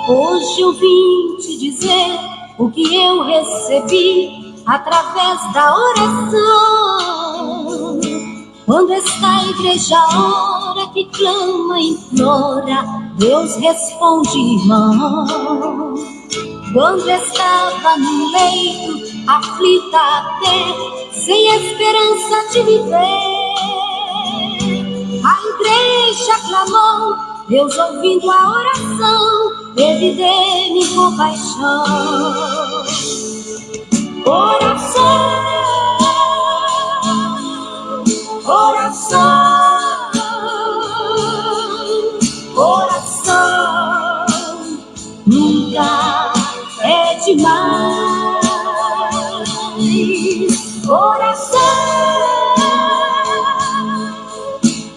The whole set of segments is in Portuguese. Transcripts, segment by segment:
Hoje eu vim te dizer o que eu recebi através da oração. Quando está a igreja ora, que clama e implora, Deus responde, irmão. Quando estava no leito, aflita até, sem esperança de viver, a igreja clamou, Deus ouvindo a oração, teve dele compaixão. Oração, oração, oração, nunca é demais. Oração,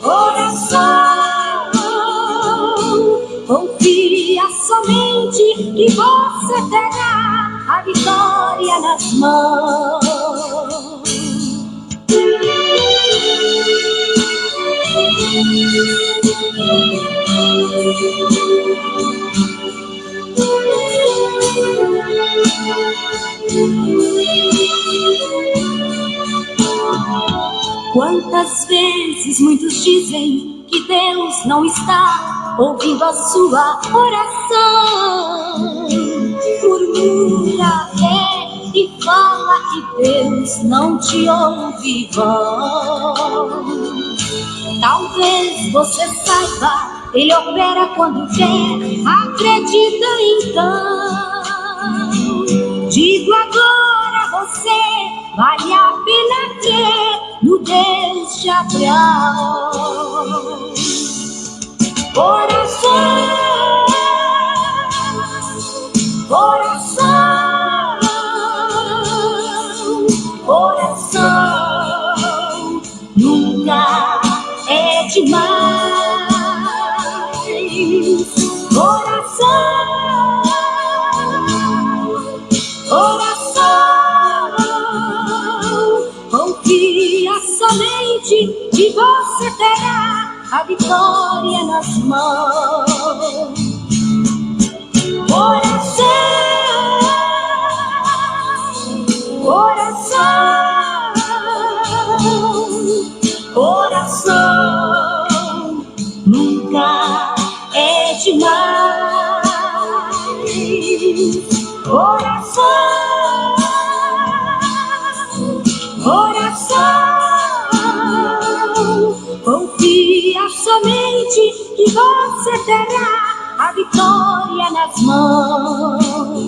oração, confia somente que você terá a vitória nas mãos. Quantas vezes muitos dizem que Deus não está ouvindo a sua oração, murmura e fala que Deus não te ouve, vão. Talvez você saiba, Ele opera quando quer, acredita então. Digo agora a você, vale a pena crer no Deus de Abraão. Oração, oração, oração, nunca é demais. Oração, oração, confia somente que você terá a vitória nas mãos. Oração, oração, oração, nunca é demais. Oração, oração, confia somente que você terá a vitória nas mãos.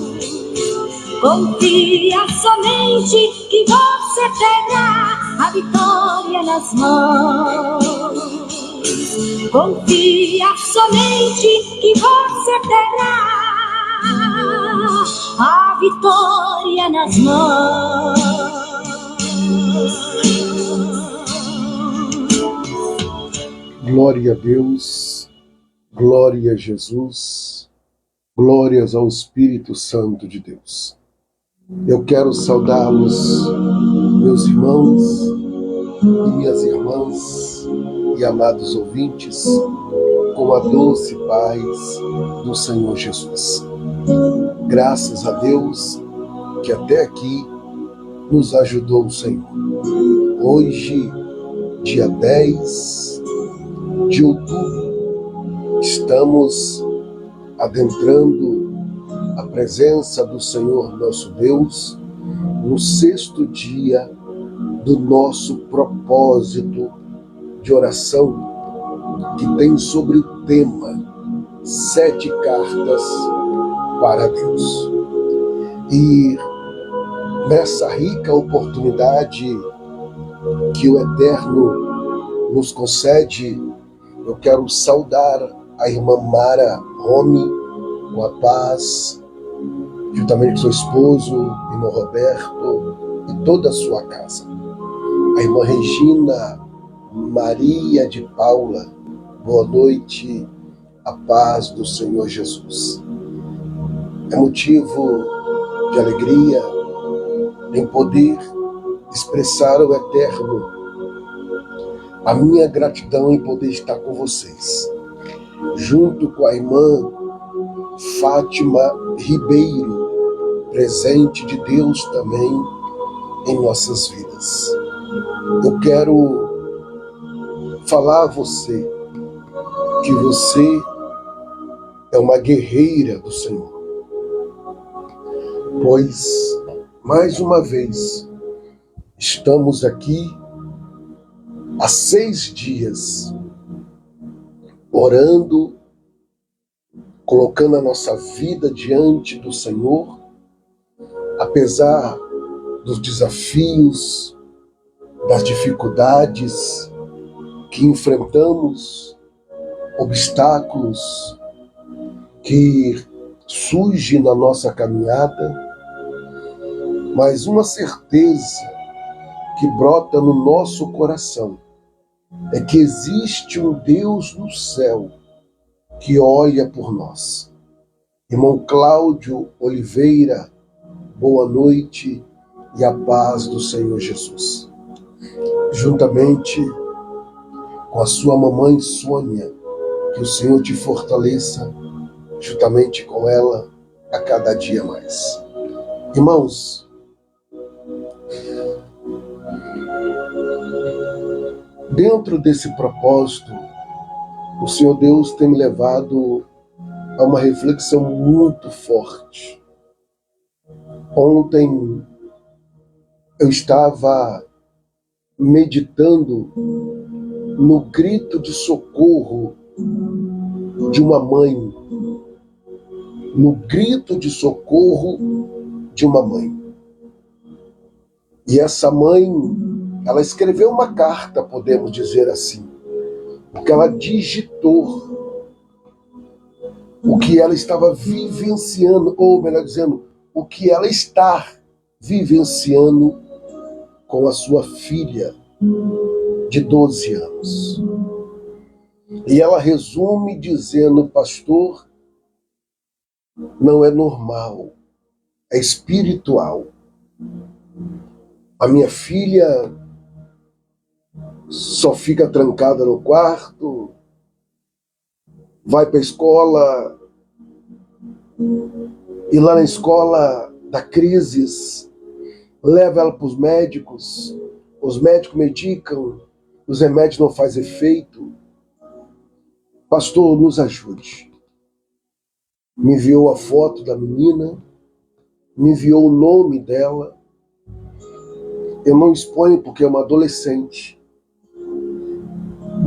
Confia somente que você terá a vitória nas mãos. Confia somente que você terá a vitória nas mãos. Glória a Deus, glória a Jesus, glórias ao Espírito Santo de Deus. Eu quero saudá-los, meus irmãos e minhas irmãs e amados ouvintes, com a doce paz do Senhor Jesus. Graças a Deus que até aqui nos ajudou o Senhor. Hoje, dia 10 de outubro, estamos adentrando a presença do Senhor nosso Deus no 6º dia do nosso propósito de oração, que tem sobre o tema 7 cartas para Deus. E nessa rica oportunidade que o Eterno nos concede, eu quero saudar a irmã Mara Romi com a paz, juntamente com seu esposo, irmão Roberto e toda a sua casa. A irmã Regina Maria de Paula, boa noite, a paz do Senhor Jesus. É motivo de alegria em poder expressar ao Eterno a minha gratidão em poder estar com vocês. junto com a irmã Fátima Ribeiro, presente de Deus também em nossas vidas. Eu quero falar a você que você é uma guerreira do Senhor, pois, mais uma vez, estamos aqui há 6 dias, orando, colocando a nossa vida diante do Senhor, apesar dos desafios, das dificuldades que enfrentamos, obstáculos que surgem na nossa caminhada, mas uma certeza que brota no nosso coração é que existe um Deus no céu que olha por nós. Irmão Cláudio Oliveira, boa noite e a paz do Senhor Jesus. Juntamente com a sua mamãe Sônia, que o Senhor te fortaleça, juntamente com ela, a cada dia mais. Irmãos, dentro desse propósito, o Senhor Deus tem me levado a uma reflexão muito forte. Ontem eu estava meditando no grito de socorro de uma mãe, no grito de socorro de uma mãe. E essa mãe, ela escreveu uma carta, podemos dizer assim, porque ela digitou o que ela estava vivenciando, ou melhor dizendo, o que ela está vivenciando com a sua filha de 12 anos. E ela resume dizendo: pastor, não é normal, é espiritual. A minha filha só fica trancada no quarto, vai para a escola, e lá na escola dá crises, leva ela para os médicos medicam, os remédios não fazem efeito. Pastor, nos ajude. Me enviou a foto da menina, me enviou o nome dela. Eu não exponho porque é uma adolescente.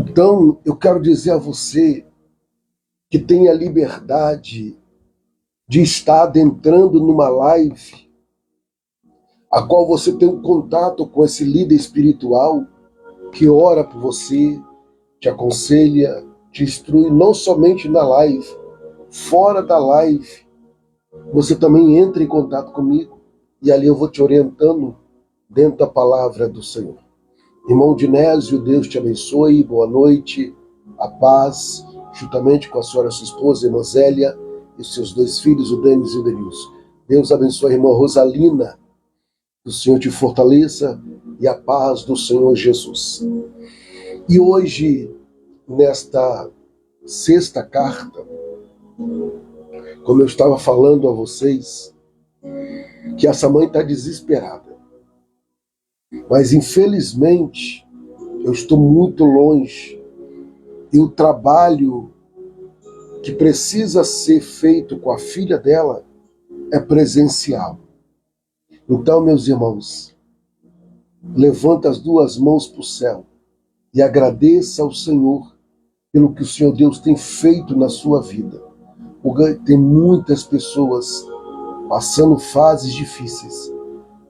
Então, eu quero dizer a você que tem a liberdade de estar adentrando numa live, a qual você tem um contato com esse líder espiritual que ora por você, te aconselha, te instrui, não somente na live, fora da live. Você também entra em contato comigo e ali eu vou te orientando dentro da palavra do Senhor. Irmão Dinésio, Deus te abençoe, boa noite, a paz, juntamente com a senhora, sua esposa, irmã Zélia, e os seus 2 filhos, o Denis e o Denilson. Deus abençoe a irmã Rosalina, que o Senhor te fortaleça e a paz do Senhor Jesus. E hoje, nesta 6ª carta, como eu estava falando a vocês, que essa mãe está desesperada. Mas, infelizmente, eu estou muito longe e o trabalho que precisa ser feito com a filha dela é presencial. Então, meus irmãos, levanta as 2 mãos para o céu e agradeça ao Senhor pelo que o Senhor Deus tem feito na sua vida. Porque tem muitas pessoas passando fases difíceis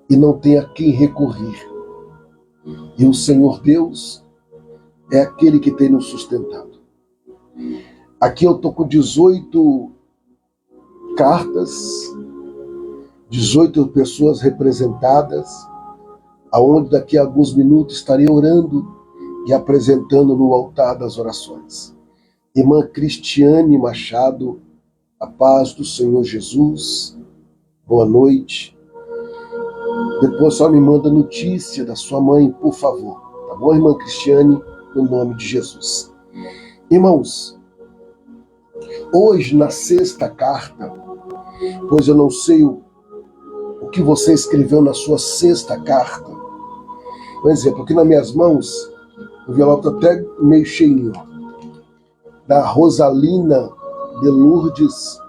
e não tem a quem recorrer. E o Senhor Deus é aquele que tem nos sustentado. Aqui eu estou com 18 cartas, 18 pessoas representadas, aonde daqui a alguns minutos estarei orando e apresentando no altar das orações. Irmã Cristiane Machado, a paz do Senhor Jesus, boa noite. Depois só me manda notícia da sua mãe, por favor. Tá bom, irmã Cristiane? No nome de Jesus. Irmãos, Hoje, na sexta carta, pois eu não sei o que você escreveu na sua sexta carta. Por exemplo, aqui nas minhas mãos, o envelope está até meio cheinho, da Rosalina de Lourdes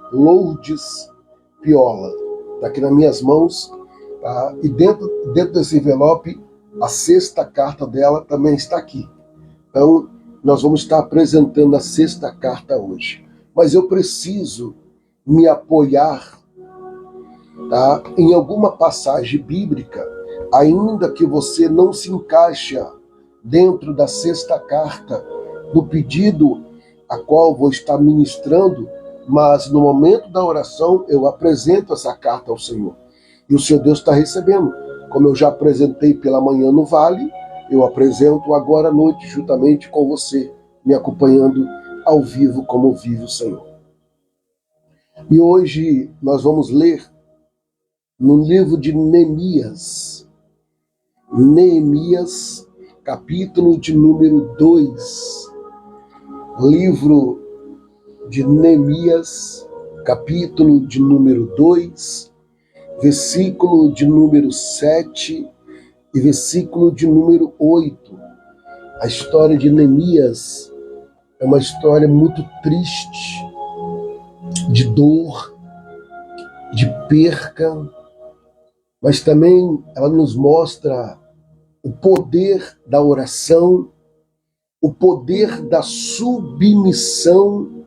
Piola. Está aqui nas minhas mãos, tá? E dentro desse envelope, a sexta carta dela também está aqui. Então, nós vamos estar apresentando a sexta carta hoje. Mas eu preciso me apoiar, tá, em alguma passagem bíblica, ainda que você não se encaixa dentro da sexta carta do pedido a qual vou estar ministrando, mas no momento da oração eu apresento essa carta ao Senhor. E o Senhor Deus está recebendo. Como eu já apresentei pela manhã no vale, eu apresento agora à noite juntamente com você, me acompanhando ao vivo como vive o Senhor. E hoje nós vamos ler no livro de Neemias. Neemias, capítulo de número 2. Livro de Neemias, capítulo de número 2, versículo de número 7 e versículo de número 8. A história de Neemias é uma história muito triste, de dor, de perca, mas também ela nos mostra o poder da oração, o poder da submissão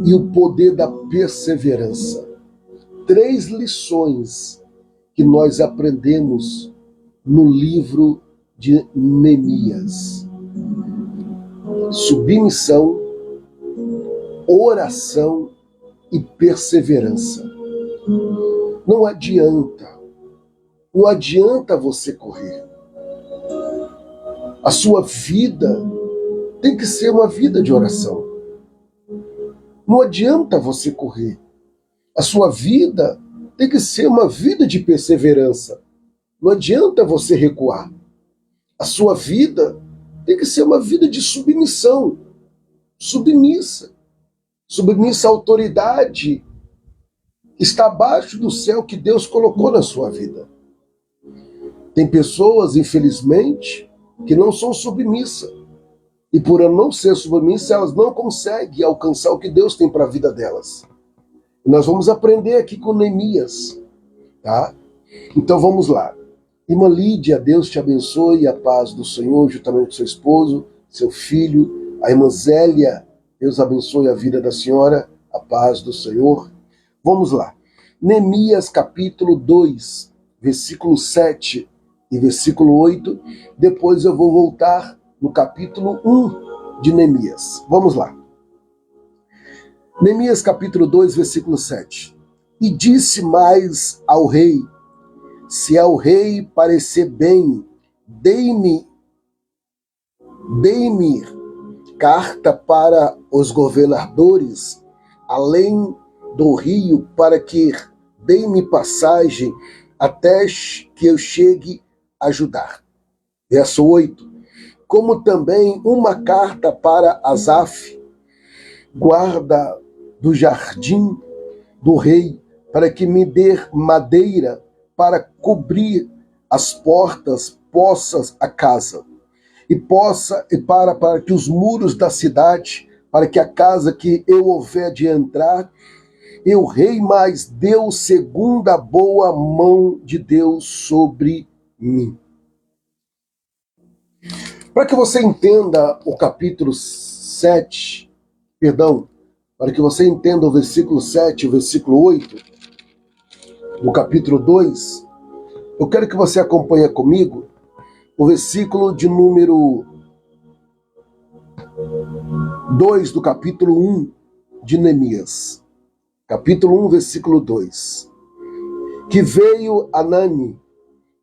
e o poder da perseverança. 3 lições que nós aprendemos no livro de Neemias: submissão, oração e perseverança. Não adianta você correr. A sua vida tem que ser uma vida de oração. Não adianta você correr. A sua vida tem que ser uma vida de perseverança. Não adianta você recuar. A sua vida tem que ser uma vida de submissão. Submissa à autoridade que está abaixo do céu que Deus colocou na sua vida. Tem pessoas, infelizmente, que não são submissas. E por não ser submissa, elas não conseguem alcançar o que Deus tem para a vida delas. E nós vamos aprender aqui com Neemias, tá? Então vamos lá. Irmã Lídia, Deus te abençoe, a paz do Senhor, juntamente com seu esposo, seu filho. A irmã Zélia, Deus abençoe a vida da senhora, a paz do Senhor. Vamos lá. Neemias capítulo 2, versículo 7 e versículo 8. Depois eu vou voltar no capítulo 1 de Neemias. Vamos lá. Neemias capítulo 2, versículo 7. E disse mais ao rei: se ao rei parecer bem, dei-me carta para os governadores além do rio, para que dei-me passagem até que eu chegue a ajudar. Verso 8. Como também uma carta para Asaf, guarda do jardim do rei, para que me dê madeira para cobrir as portas, poças a casa, e para que os muros da cidade, para que a casa que eu houver de entrar, e o rei mais deu segundo a boa mão de Deus sobre mim. Para que você entenda o capítulo 7, para que você entenda o versículo 7 e o versículo 8, do capítulo 2, eu quero que você acompanhe comigo o versículo de número 2 do capítulo 1 de Neemias. Capítulo 1, versículo 2. Que veio Anani,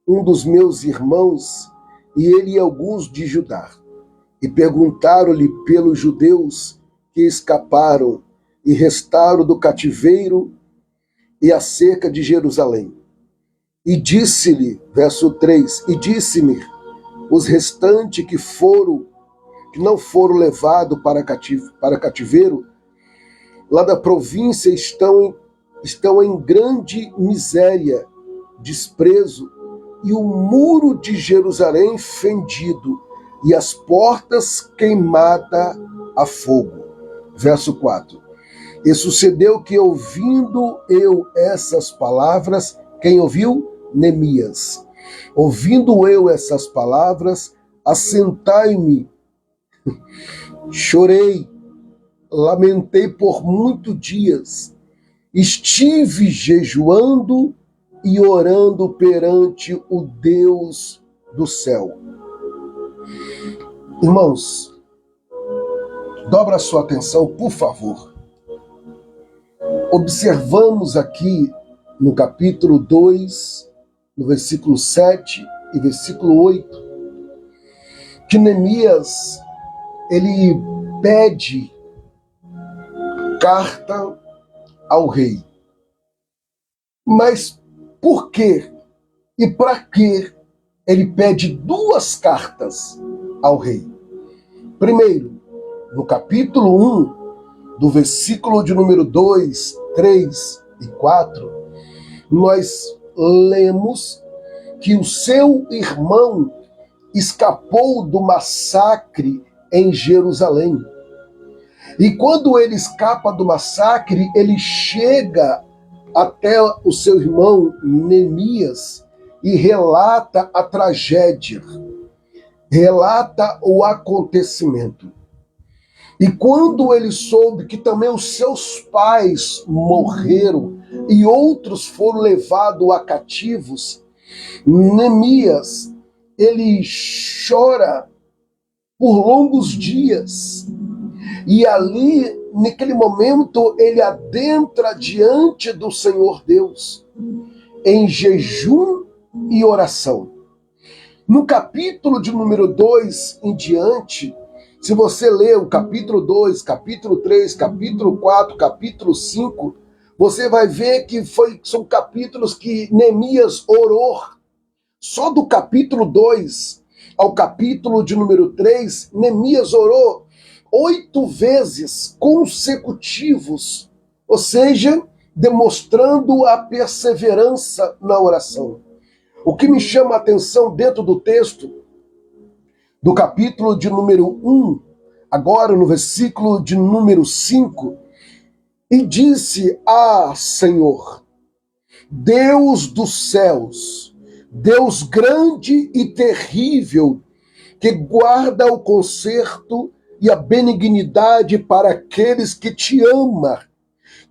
um dos meus irmãos, e ele e alguns de Judá, e perguntaram-lhe pelos judeus que escaparam e restaram do cativeiro e acerca de Jerusalém. E disse-lhe, verso 3, e disse-me, os restantes que não foram levados para cativeiro, lá da província estão em grande miséria, desprezo, e o muro de Jerusalém fendido, e as portas queimadas a fogo. Verso 4. E sucedeu que, ouvindo eu essas palavras, quem ouviu? Neemias. Ouvindo eu essas palavras, assentai-me, chorei, lamentei por muitos dias, estive jejuando e orando perante o Deus do céu. Irmãos, dobra a sua atenção, por favor. Observamos aqui no capítulo 2, no versículo 7 e versículo 8, que Neemias, ele pede carta ao rei. Mas por quê? E para que ele pede duas cartas ao rei? Primeiro, no capítulo 1, do versículo de número 2, 3 e 4, nós lemos que o seu irmão escapou do massacre em Jerusalém. E quando ele escapa do massacre, ele chega até o seu irmão Neemias e relata a tragédia, relata o acontecimento. E quando ele soube que também os seus pais morreram e outros foram levados a cativos, Neemias, ele chora por longos dias. E ali, naquele momento, ele adentra diante do Senhor Deus, em jejum e oração. No capítulo de número 2 em diante, se você ler o capítulo 2, capítulo 3, capítulo 4, capítulo 5, você vai ver que são capítulos que Neemias orou. Só do capítulo 2 ao capítulo de número 3, Neemias orou 8 vezes consecutivos, ou seja, demonstrando a perseverança na oração. O que me chama a atenção dentro do texto, do capítulo de número 1, agora no versículo de número 5, e disse: Ah, Senhor, Deus dos céus, Deus grande e terrível, que guarda o conserto e a benignidade para aqueles que te amam.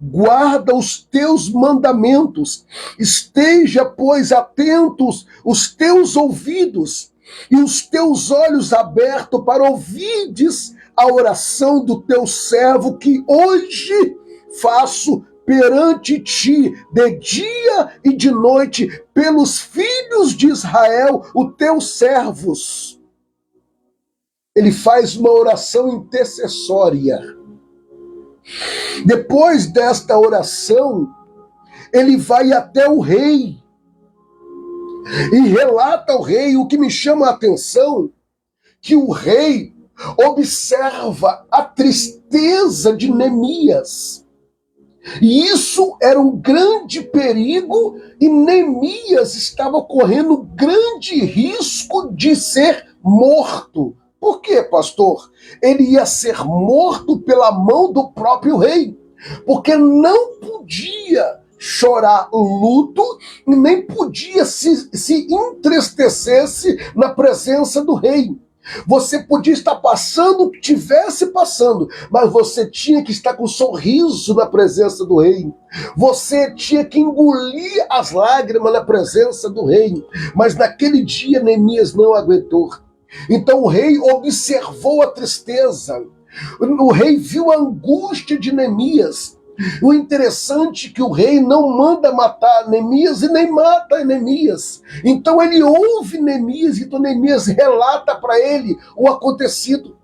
Guarda os teus mandamentos, esteja, pois, atentos os teus ouvidos e os teus olhos abertos para ouvides a oração do teu servo que hoje faço perante ti, de dia e de noite, pelos filhos de Israel, os teus servos. Ele faz uma oração intercessória. Depois desta oração, ele vai até o rei e relata ao rei. O que me chama a atenção, que o rei observa a tristeza de Neemias. E isso era um grande perigo, e Neemias estava correndo grande risco de ser morto. Por quê, pastor? Ele ia ser morto pela mão do próprio rei, porque não podia chorar luto, nem podia se entristecesse na presença do rei. Você podia estar passando o que estivesse passando, mas você tinha que estar com um sorriso na presença do rei. Você tinha que engolir as lágrimas na presença do rei. Mas naquele dia Neemias não aguentou. Então o rei observou a tristeza. O rei viu a angústia de Neemias. O interessante é que o rei não manda matar Neemias e nem mata Neemias. Então ele ouve Neemias, então Neemias relata para ele o acontecido.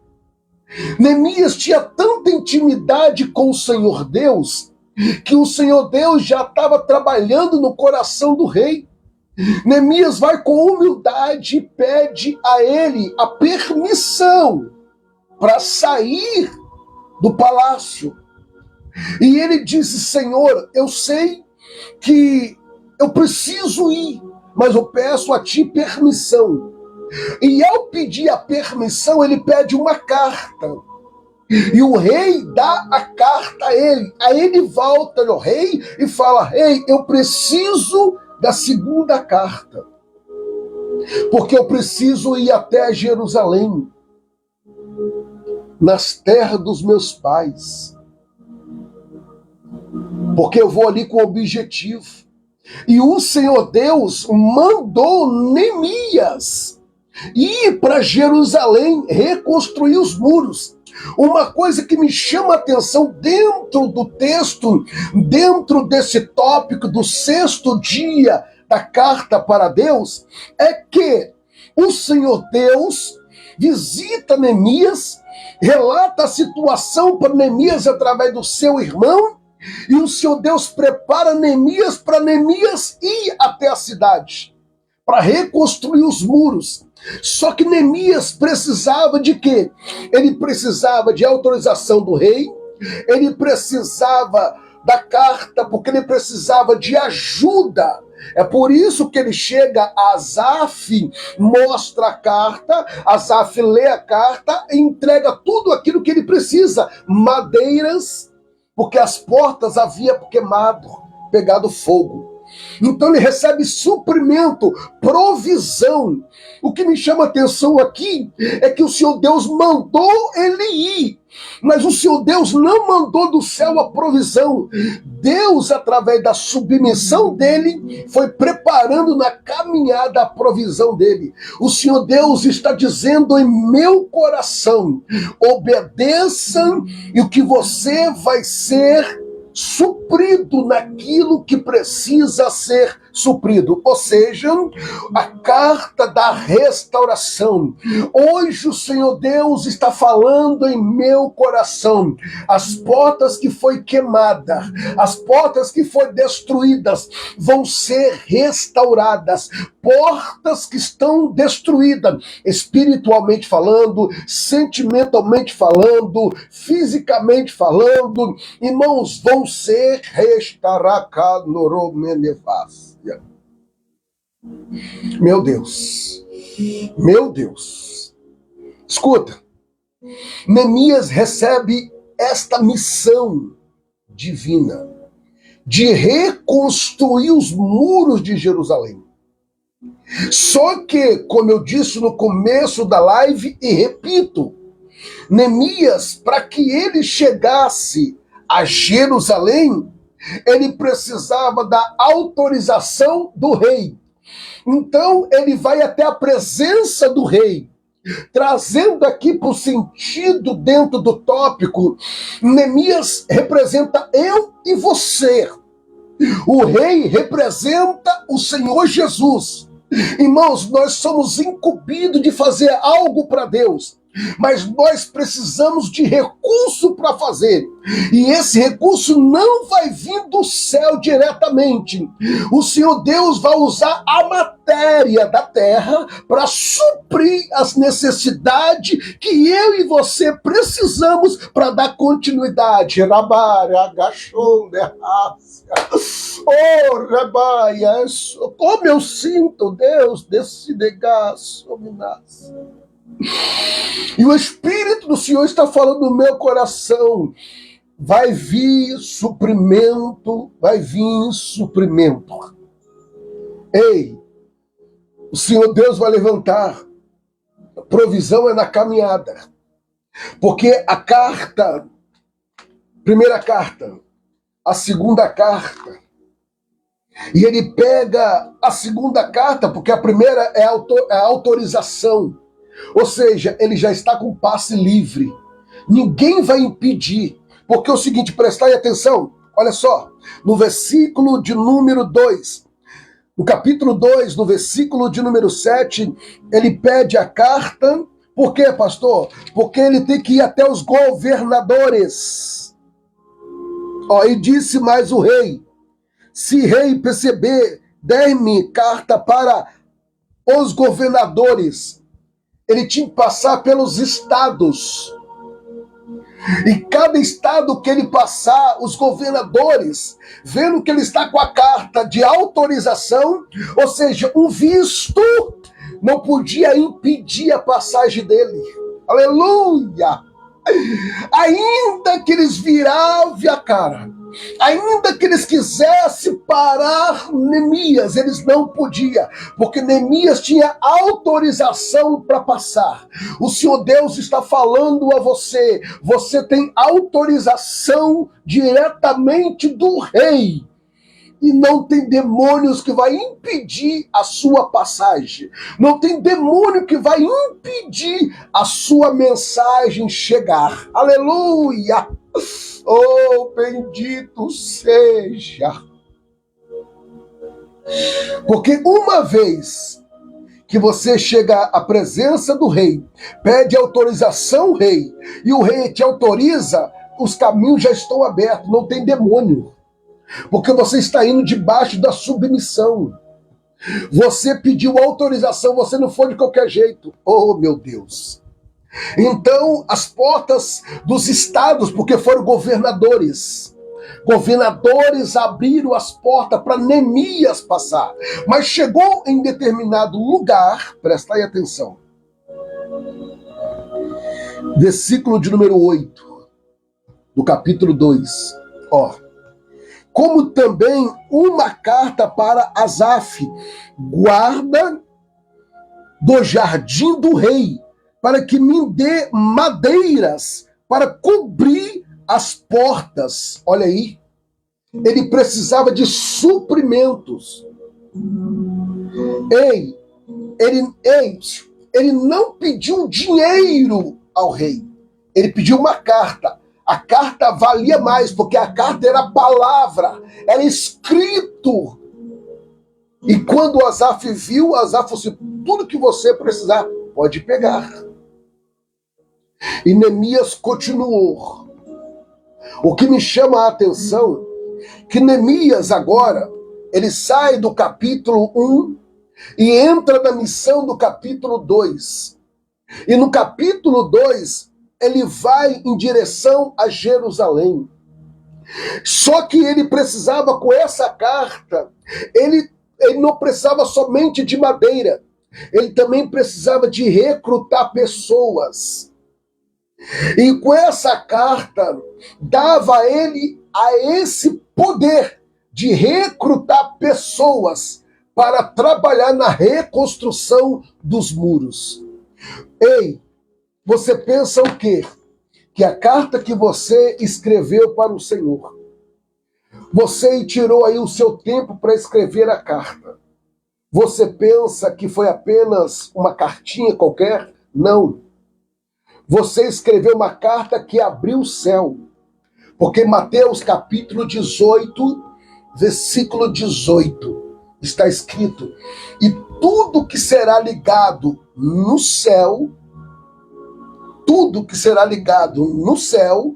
Neemias tinha tanta intimidade com o Senhor Deus, que o Senhor Deus já estava trabalhando no coração do rei. Neemias vai com humildade e pede a ele a permissão para sair do palácio. E ele disse: Senhor, eu sei que eu preciso ir, mas eu peço a ti permissão. E ao pedir a permissão, ele pede uma carta. E o rei dá a carta a ele. Aí ele volta ao rei e fala: rei, eu preciso da segunda carta, porque eu preciso ir até Jerusalém, nas terras dos meus pais, porque eu vou ali com objetivo. E o Senhor Deus mandou Neemias ir para Jerusalém reconstruir os muros. Uma coisa que me chama a atenção dentro do texto, dentro desse tópico do 6º dia da carta para Deus, é que o Senhor Deus visita Neemias, relata a situação para Neemias através do seu irmão, e o Senhor Deus prepara Neemias para Neemias ir até a cidade, para reconstruir os muros. Só que Neemias precisava de quê? Ele precisava de autorização do rei, ele precisava da carta, porque ele precisava de ajuda. É por isso que ele chega a Asaf, mostra a carta, Asaf lê a carta e entrega tudo aquilo que ele precisa. Madeiras, porque as portas havia queimado, pegado fogo. Então ele recebe suprimento, provisão. O que me chama a atenção aqui é que o Senhor Deus mandou ele ir, mas o Senhor Deus não mandou do céu a provisão. Deus, através da submissão dele, foi preparando na caminhada a provisão dele. O Senhor Deus está dizendo em meu coração: obedeça e o que você vai ser suprido naquilo que precisa ser suprido. Ou seja, a carta da restauração. Hoje o Senhor Deus está falando em meu coração. As portas que foi queimada, as portas que foi destruídas vão ser restauradas. Portas que estão destruídas, espiritualmente falando, sentimentalmente falando, fisicamente falando, irmãos, vão ser restauradas. Meu Deus, meu Deus. Escuta, Neemias recebe esta missão divina de reconstruir os muros de Jerusalém. Só que, como eu disse no começo da live e repito, Neemias, para que ele chegasse a Jerusalém, ele precisava da autorização do rei. Então ele vai até a presença do rei, trazendo aqui para o sentido dentro do tópico. Neemias representa eu e você. O rei representa o Senhor Jesus. Irmãos, nós somos incumbidos de fazer algo para Deus, mas nós precisamos de recurso para fazer. E esse recurso não vai vir do céu diretamente. O Senhor Deus vai usar a matéria da terra para suprir as necessidades que eu e você precisamos para dar continuidade. Oh, Rabaia, como eu sinto Deus desse negaço. E o Espírito do Senhor está falando no meu coração: vai vir suprimento, vai vir suprimento. Ei, o Senhor Deus vai levantar. A provisão é na caminhada. Porque a carta, primeira carta, a segunda carta, e ele pega a segunda carta, porque a primeira é a autorização. Ou seja, ele já está com passe livre. Ninguém vai impedir. Porque é o seguinte, prestai atenção, olha só, no versículo de número 2, no capítulo 2, no versículo de número 7, ele pede a carta. Por quê, pastor? Porque ele tem que ir até os governadores. E disse mais o rei: se rei perceber, dê-me carta para os governadores. Ele tinha que passar pelos estados. E cada estado que ele passar, os governadores, vendo que ele está com a carta de autorização, ou seja, um visto, não podia impedir a passagem dele. Aleluia! Ainda que eles viravam a cara, ainda que eles quisessem parar Neemias, eles não podiam, porque Neemias tinha autorização para passar. O Senhor Deus está falando a você, você tem autorização diretamente do rei. E não tem demônios que vai impedir a sua passagem. Não tem demônio que vai impedir a sua mensagem chegar. Aleluia! Oh, bendito seja! Porque uma vez que você chega à presença do rei, pede autorização ao rei, e o rei te autoriza, os caminhos já estão abertos, não tem demônio. Porque você está indo debaixo da submissão. Você pediu autorização, você não foi de qualquer jeito. Oh, meu Deus. Então, as portas dos estados, porque foram governadores abriram as portas para Neemias passar. Mas chegou em determinado lugar, presta aí atenção. Versículo de número 8, do capítulo 2. Ó. Como também uma carta para Asaf, guarda do jardim do rei, para que me dê madeiras para cobrir as portas. Olha aí, ele precisava de suprimentos. Ele não pediu dinheiro ao rei, ele pediu uma carta. A carta valia mais, porque a carta era palavra, era escrito. E quando Asaf viu, Asaf falou assim, tudo que você precisar, pode pegar. E Neemias continuou. O que me chama a atenção, que Neemias agora, ele sai do capítulo 1 e entra na missão do capítulo 2. E no capítulo 2, ele vai em direção a Jerusalém. Só que ele precisava, com essa carta, ele não precisava somente de madeira, ele também precisava de recrutar pessoas. E com essa carta, dava a ele esse poder de recrutar pessoas para trabalhar na reconstrução dos muros. Ei, você pensa o quê? Que a carta que você escreveu para o Senhor, você tirou aí o seu tempo para escrever a carta. Você pensa que foi apenas uma cartinha qualquer? Não. Você escreveu uma carta que abriu o céu. Porque Mateus capítulo 18, versículo 18, está escrito, e tudo que será ligado no céu, tudo que será ligado no céu,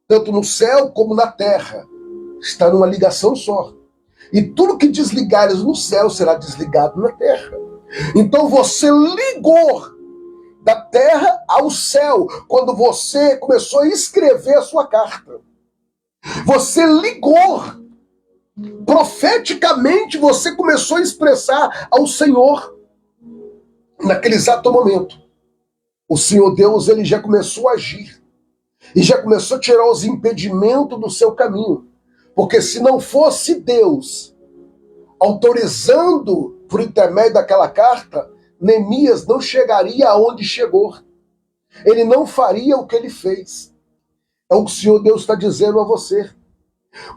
tanto no céu como na terra, está numa ligação só. E tudo que desligares no céu será desligado na terra. Então você ligou da terra ao céu quando você começou a escrever a sua carta. Você ligou. Profeticamente você começou a expressar ao Senhor naquele exato momento. O Senhor Deus, ele já começou a agir. E já começou a tirar os impedimentos do seu caminho. Porque se não fosse Deus autorizando por intermédio daquela carta, Neemias não chegaria aonde chegou. Ele não faria o que ele fez. É o que o Senhor Deus está dizendo a você.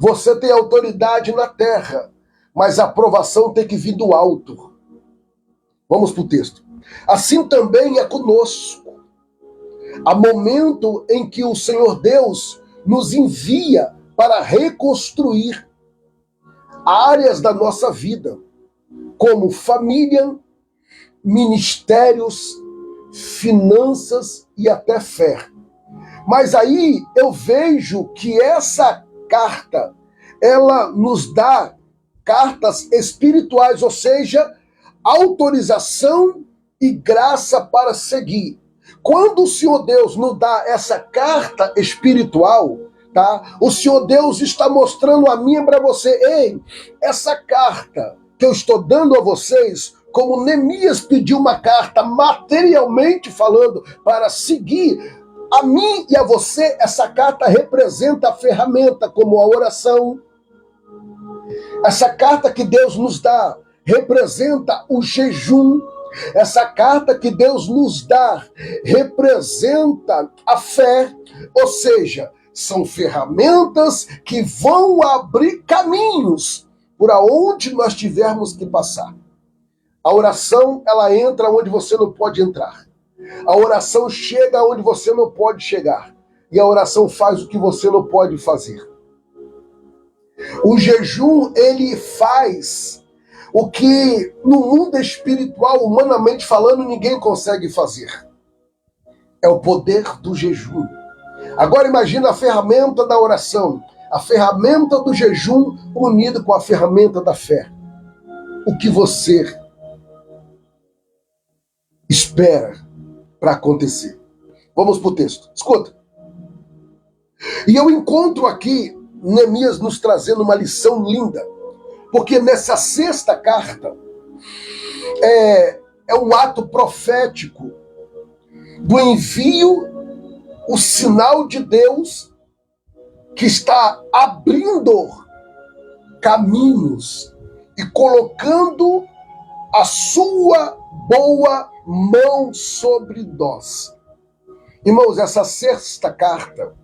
Você tem autoridade na terra, mas a aprovação tem que vir do alto. Vamos para o texto. Assim também é conosco. Há momento em que o Senhor Deus nos envia para reconstruir áreas da nossa vida, como família, ministérios, finanças e até fé. Mas aí eu vejo que essa carta, ela nos dá cartas espirituais, ou seja, autorização e graça para seguir. Quando o Senhor Deus nos dá essa carta espiritual, tá? O Senhor Deus está mostrando a mim e para você, ei, essa carta que eu estou dando a vocês, como Neemias pediu uma carta materialmente falando para seguir, a mim e a você, essa carta representa a ferramenta como a oração. Essa carta que Deus nos dá representa o jejum. Essa carta que Deus nos dá representa a fé, ou seja, são ferramentas que vão abrir caminhos por aonde nós tivermos que passar. A oração, ela entra onde você não pode entrar. A oração chega onde você não pode chegar. E a oração faz o que você não pode fazer. O jejum, ele faz o que no mundo espiritual, humanamente falando, ninguém consegue fazer. É o poder do jejum. Agora imagina a ferramenta da oração, a ferramenta do jejum unida com a ferramenta da fé. O que você espera para acontecer? Vamos para o texto. Escuta. E eu encontro aqui Neemias nos trazendo uma lição linda, porque nessa sexta carta é um ato profético do envio, o sinal de Deus que está abrindo caminhos e colocando a sua boa mão sobre nós. Irmãos, essa sexta carta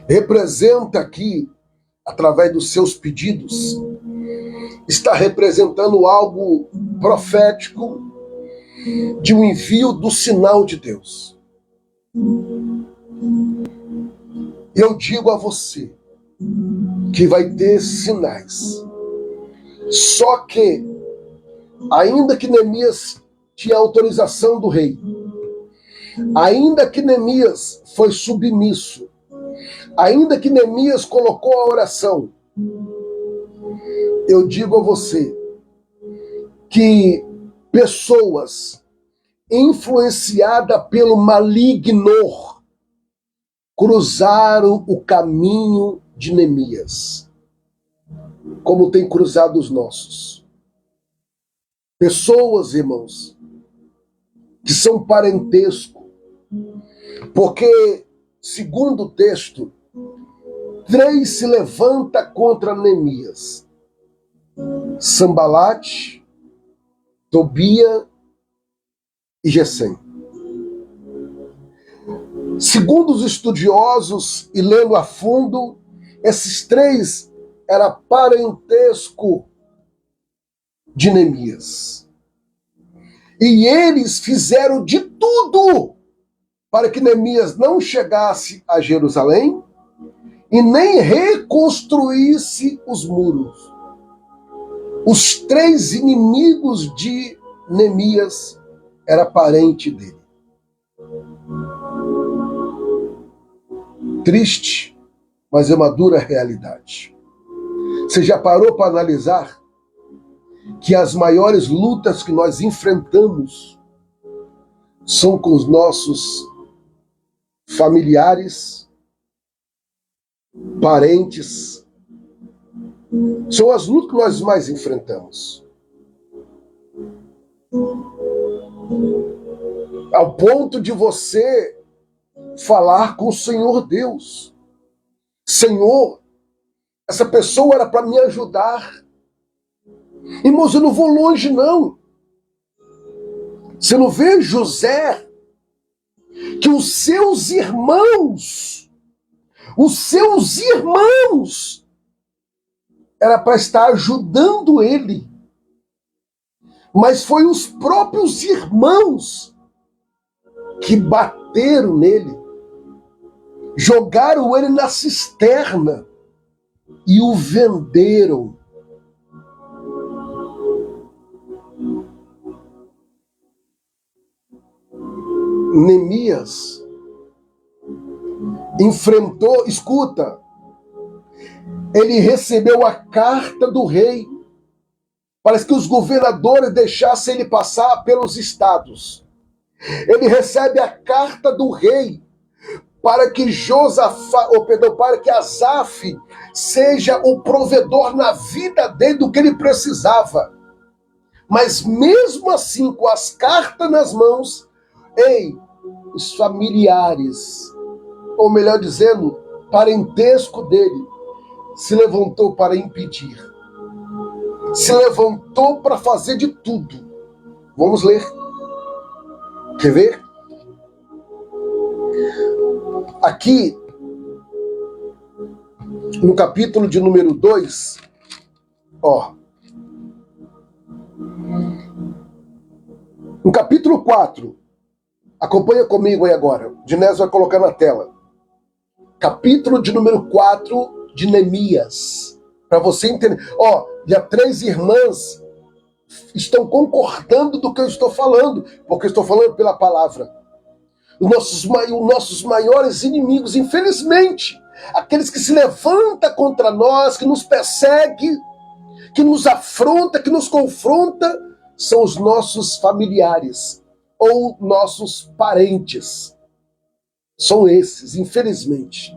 representa aqui, através dos seus pedidos, está representando algo profético de um envio do sinal de Deus. Eu digo a você que vai ter sinais. Só que, ainda que Neemias tinha autorização do rei, ainda que Neemias foi submisso, ainda que Neemias colocou a oração, eu digo a você que pessoas influenciadas pelo maligno cruzaram o caminho de Neemias, como tem cruzado os nossos. Pessoas, irmãos, que são parentesco, porque, segundo o texto, 3 se levanta contra Neemias: Sambalate, Tobia e Gesem. Segundo os estudiosos, e lendo a fundo, esses 3 eram parentesco de Neemias. E eles fizeram de tudo para que Neemias não chegasse a Jerusalém e nem reconstruísse os muros. Os 3 inimigos de Neemias eram parente dele. Triste, mas é uma dura realidade. Você já parou para analisar que as maiores lutas que nós enfrentamos são com os nossos familiares, parentes? São as lutas que nós mais enfrentamos. Ao ponto de você falar com o Senhor Deus: Senhor, essa pessoa era para me ajudar. Irmãos, eu não vou longe, não. Você não vê José, que os seus irmãos, era para estar ajudando ele, mas foi os próprios irmãos que bateram nele, jogaram ele na cisterna e o venderam. Neemias enfrentou, escuta, ele recebeu a carta do rei, parece que os governadores deixassem ele passar pelos estados. Ele recebe a carta do rei para que para que Asaf seja o provedor na vida dele do que ele precisava. Mas mesmo assim, com as cartas nas mãos, os familiares, ou melhor dizendo, parentesco dele, se levantou para impedir. Se levantou para fazer de tudo. Vamos ler. Quer ver? Aqui, no capítulo de número 2, no capítulo 4, acompanha comigo aí agora, Dinésio vai colocar na tela. Capítulo de número 4 de Neemias, para você entender. E as 3 irmãs estão concordando do que eu estou falando, porque eu estou falando pela palavra. Os nossos maiores inimigos, infelizmente, aqueles que se levantam contra nós, que nos perseguem, que nos afronta, que nos confronta, são os nossos familiares ou nossos parentes. São esses, infelizmente.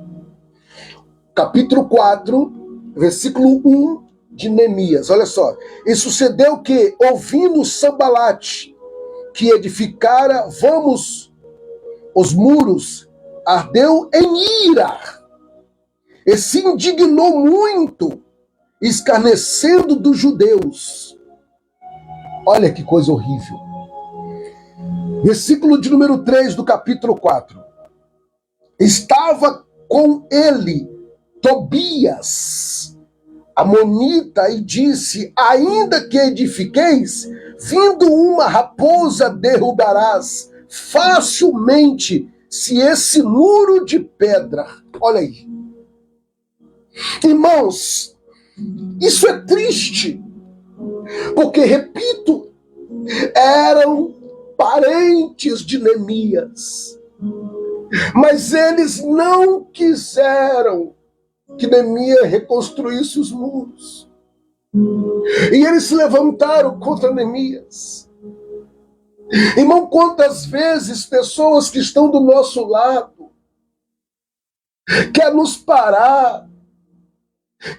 Capítulo 4, versículo 1 de Neemias. Olha só. E sucedeu que, ouvindo Sambalate, que edificara os muros, ardeu em ira, e se indignou muito, escarnecendo dos judeus. Olha que coisa horrível. Versículo de número 3 do capítulo 4. Estava com ele Tobias, amonita, e disse: ainda que edifiqueis, vindo uma raposa derrubarás facilmente se esse muro de pedra. Olha aí. Irmãos, isso é triste, porque, repito, eram parentes de Neemias, mas eles não quiseram que Neemias reconstruísse os muros, e eles se levantaram contra Neemias. Irmão, quantas vezes pessoas que estão do nosso lado quer nos parar,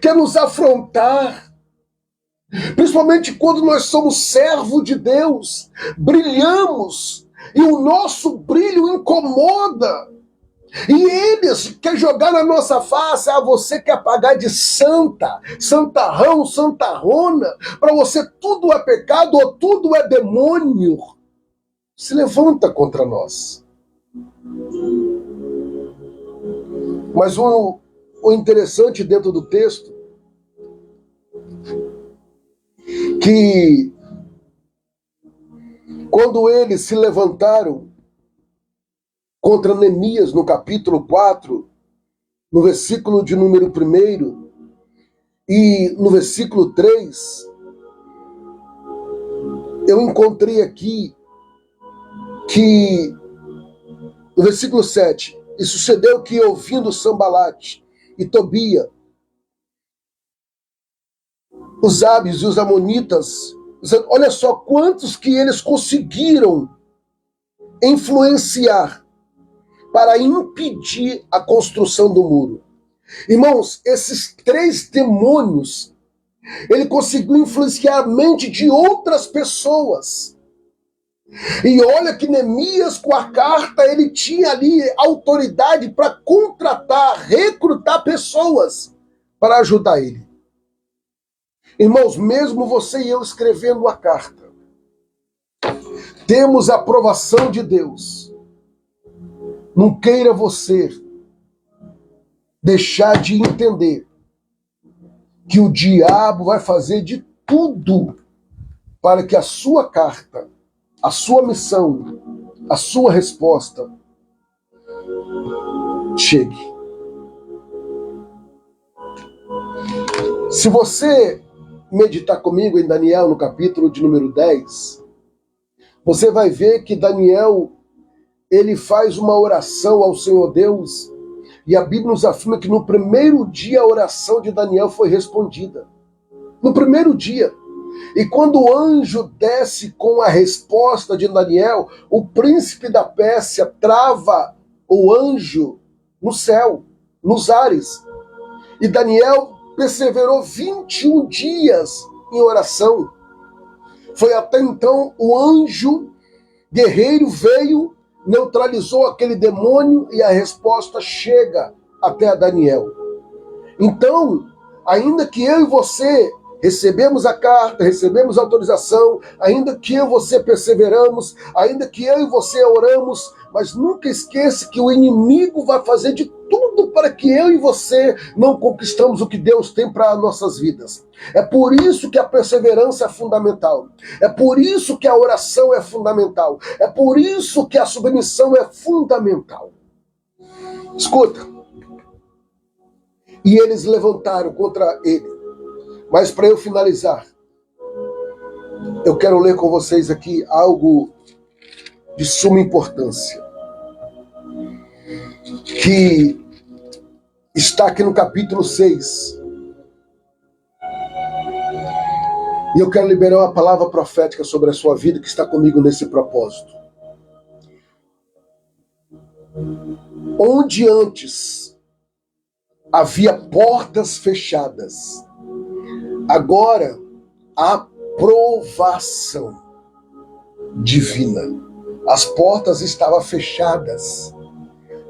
quer nos afrontar, principalmente quando nós somos servos de Deus, brilhamos, e o nosso brilho incomoda, e eles querem jogar na nossa face: você quer pagar de santa, santarrão, santarrona, para você tudo é pecado ou tudo é demônio. Se levanta contra nós. Mas o interessante dentro do texto, que quando eles se levantaram contra Neemias, no capítulo 4, no versículo de número 1 e no versículo 3, eu encontrei aqui que, no versículo 7, e sucedeu que, ouvindo Sambalate e Tobia, os árabe e os amonitas, olha só quantos que eles conseguiram influenciar para impedir a construção do muro. Irmãos, esses 3 demônios, ele conseguiu influenciar a mente de outras pessoas. E olha que Neemias, com a carta, ele tinha ali autoridade para contratar, recrutar pessoas para ajudar ele. Irmãos, mesmo você e eu escrevendo a carta, temos a aprovação de Deus. Não queira você deixar de entender que o diabo vai fazer de tudo para que a sua carta, a sua missão, a sua resposta chegue. Se você meditar comigo em Daniel, no capítulo de número 10, você vai ver que Daniel, ele faz uma oração ao Senhor Deus, e a Bíblia nos afirma que no primeiro dia a oração de Daniel foi respondida. No primeiro dia. E quando o anjo desce com a resposta de Daniel, o príncipe da Pérsia trava o anjo no céu, nos ares. E Daniel perseverou 21 dias em oração. Foi até então o anjo guerreiro veio, neutralizou aquele demônio e a resposta chega até a Daniel. Então, ainda que eu e você recebemos a carta, recebemos a autorização, ainda que eu e você perseveramos, ainda que eu e você oramos, mas nunca esqueça que o inimigo vai fazer de tudo para que eu e você não conquistamos o que Deus tem para nossas vidas. É por isso que a perseverança é fundamental. É por isso que a oração é fundamental. É por isso que a submissão é fundamental. Escuta. E eles levantaram contra ele. Mas para eu finalizar, eu quero ler com vocês aqui algo de suma importância, que está aqui no capítulo 6. E eu quero liberar uma palavra profética sobre a sua vida que está comigo nesse propósito. Onde antes havia portas fechadas, agora há provação divina. As portas estavam fechadas,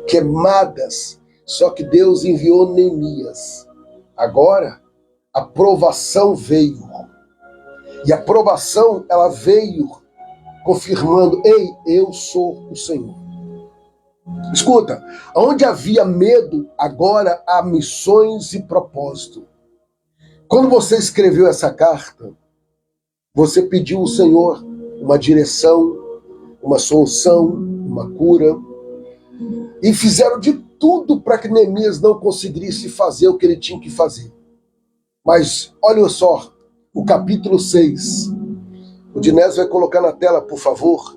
queimadas, só que Deus enviou Neemias. Agora a provação veio. E a provação, ela veio confirmando: ei, eu sou o Senhor. Escuta, onde havia medo, agora há missões e propósito. Quando você escreveu essa carta, você pediu ao Senhor uma direção, uma solução, uma cura, e fizeram de tudo para que Neemias não conseguisse fazer o que ele tinha que fazer. Mas olha só, o capítulo 6, o Dinés vai colocar na tela, por favor.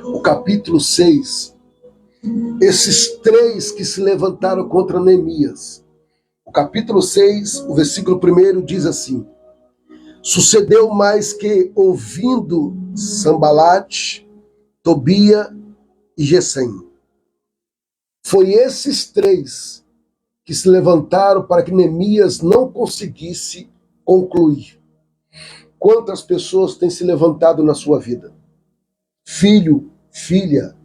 O capítulo 6, esses três que se levantaram contra Neemias. O capítulo 6, o versículo 1 diz assim: sucedeu mais que, ouvindo Sambalate, Tobia e Gesem, foi esses três que se levantaram para que Neemias não conseguisse concluir. Quantas pessoas têm se levantado na sua vida? Filho, filha,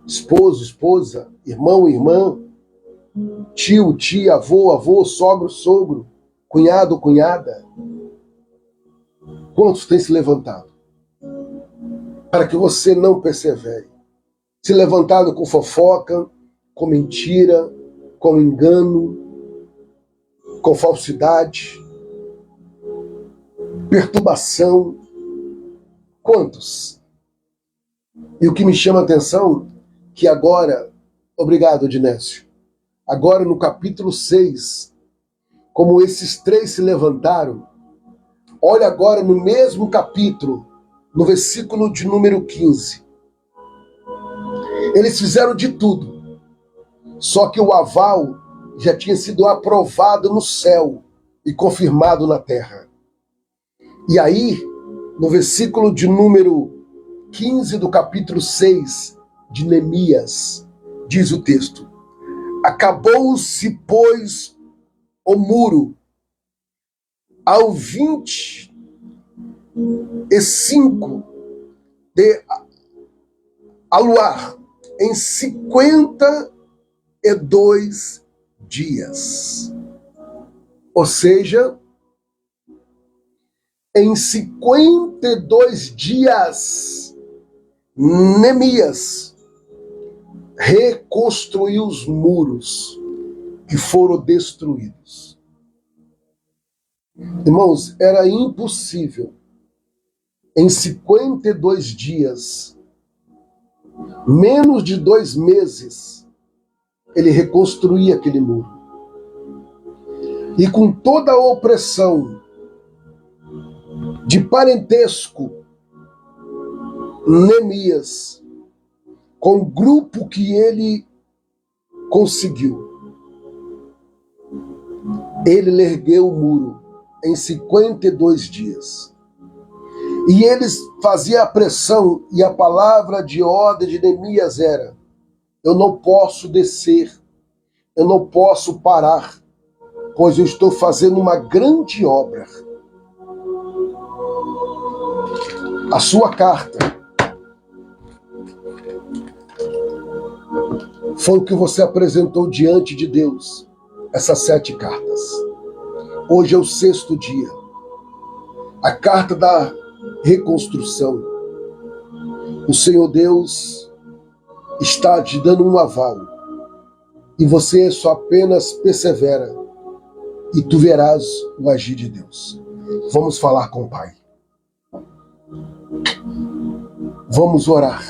esposo, esposa, irmão, irmã, tio, tia, avô, avô, sogro, sogro, cunhado, cunhada. Quantos têm se levantado? Para que você não persevere. Se levantado com fofoca, com mentira, com engano, com falsidade, perturbação. Quantos? E o que me chama a atenção, que agora, obrigado, Dinécio, agora no capítulo 6, como esses três se levantaram, olha agora no mesmo capítulo, no versículo de número 15. Eles fizeram de tudo, só que o aval já tinha sido aprovado no céu e confirmado na terra. E aí, no versículo de número 15 do capítulo 6 de Neemias, diz o texto: acabou-se, pois, o muro ao 25 de Aluar, em 52 dias. Ou seja, em 52 dias, Neemias reconstruiu os muros que foram destruídos. Irmãos, era impossível, em 52 dias, menos de 2 meses, ele reconstruía aquele muro. E com toda a opressão de parentesco, Neemias, com o grupo que ele conseguiu, ele ergueu o muro em 52 dias. E eles faziam a pressão, e a palavra de ordem de Neemias era: eu não posso descer, eu não posso parar, pois eu estou fazendo uma grande obra. A sua carta foi o que você apresentou diante de Deus, essas 7 cartas. Hoje é o 6º dia. A carta da reconstrução. O Senhor Deus está te dando um aval. E você só apenas persevera. E tu verás o agir de Deus. Vamos falar com o Pai. Vamos orar.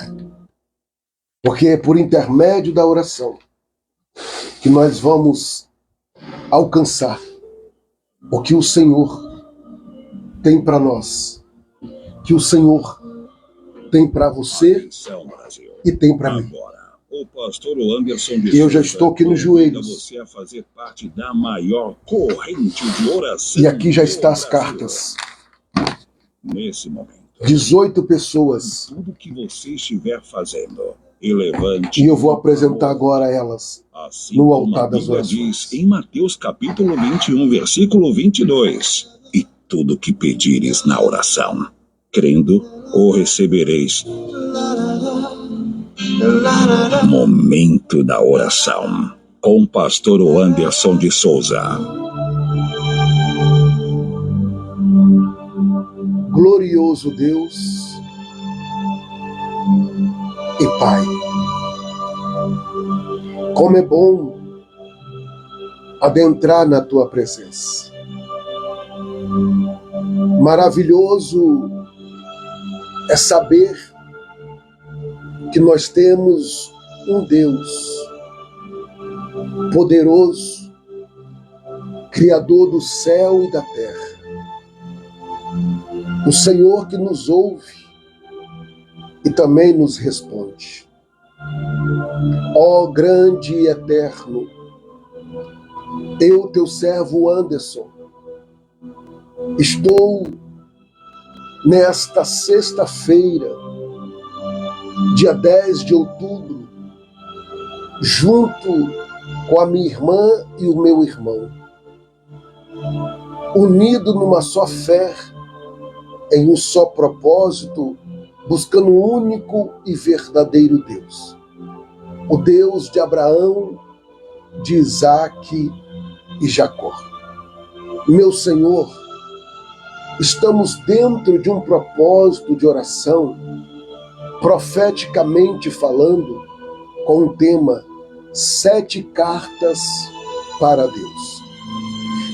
Porque é por intermédio da oração que nós vamos alcançar o que o Senhor tem para nós, que o Senhor tem para você e tem para mim. O pastor Anderson de Eu já estou aqui nos joelhos. Você a fazer parte da maior corrente de oração. E aqui já estão as cartas. Nesse momento, 18 pessoas. tudo que você estiver fazendo, e levante. E eu vou apresentar agora elas assim no altar das Bíblia orações. diz em Mateus capítulo 21, versículo 22. E tudo que pedires na oração, crendo, o recebereis. Momento da oração, com o pastor Anderson de Souza. Glorioso Deus e Pai, como é bom adentrar na Tua presença. Maravilhoso é saber que nós temos um Deus poderoso, Criador do céu e da terra. O Senhor que nos ouve e também nos responde. Ó grande e eterno, eu, teu servo Anderson, estou nesta sexta-feira, dia 10 de outubro, junto com a minha irmã e o meu irmão, unido numa só fé, em um só propósito, buscando um único e verdadeiro Deus. O Deus de Abraão, de Isaque e Jacó. Meu Senhor, estamos dentro de um propósito de oração, profeticamente falando, com o tema 7 cartas para Deus.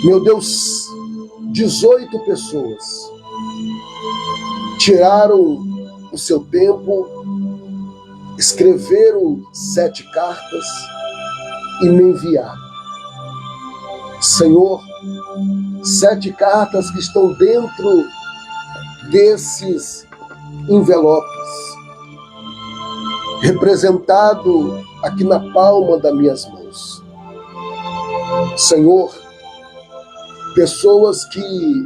Meu Deus, 18 pessoas tiraram o seu tempo, escreveram 7 cartas e me enviaram. Senhor, 7 cartas que estão dentro desses envelopes, representado aqui na palma das minhas mãos. Senhor, pessoas que,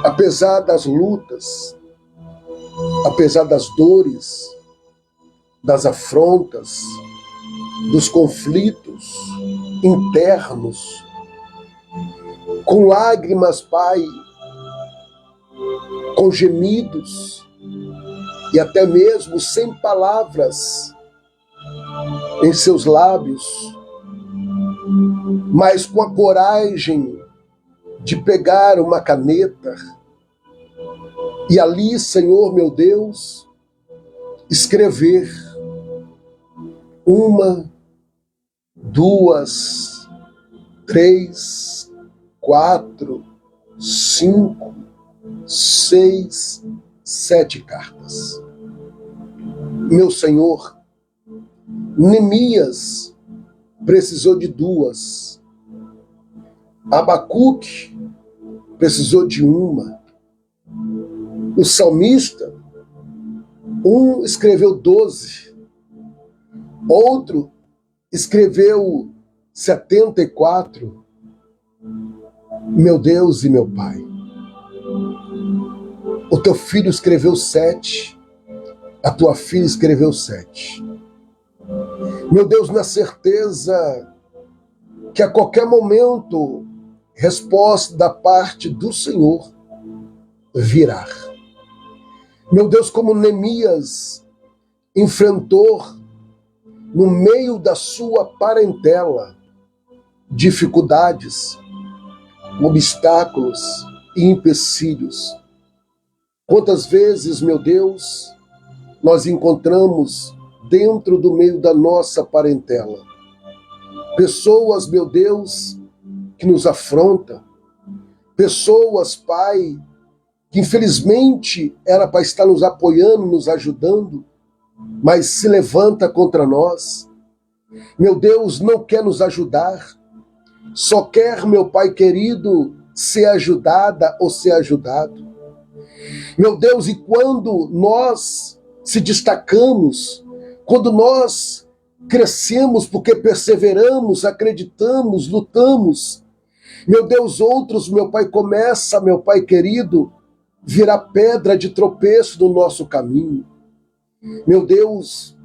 apesar das lutas, apesar das dores, das afrontas, dos conflitos internos, com lágrimas, Pai, com gemidos e até mesmo sem palavras em seus lábios, mas com a coragem de pegar uma caneta e ali, Senhor meu Deus, escrever 1, 2, 3, 4, 5, 6, 7 cartas. Meu Senhor, Neemias precisou de 2. Abacuque precisou de 1. O salmista, um escreveu 12. Outro escreveu 74. Meu Deus e meu Pai, o teu filho escreveu 7, a tua filha escreveu 7. Meu Deus, na certeza que a qualquer momento, resposta da parte do Senhor virá. Meu Deus, como Neemias enfrentou no meio da sua parentela dificuldades, obstáculos e empecilhos. Quantas vezes, meu Deus, nós encontramos dentro do meio da nossa parentela pessoas, meu Deus, que nos afrontam, pessoas, Pai, que infelizmente era para estar nos apoiando, nos ajudando, mas se levanta contra nós. Meu Deus, não quer nos ajudar, só quer, meu Pai querido, ser ajudada ou ser ajudado. Meu Deus, e quando nós se destacamos, quando nós crescemos porque perseveramos, acreditamos, lutamos, meu Deus, outros, meu Pai, começa, meu Pai querido, virar pedra de tropeço no nosso caminho. Meu Deus,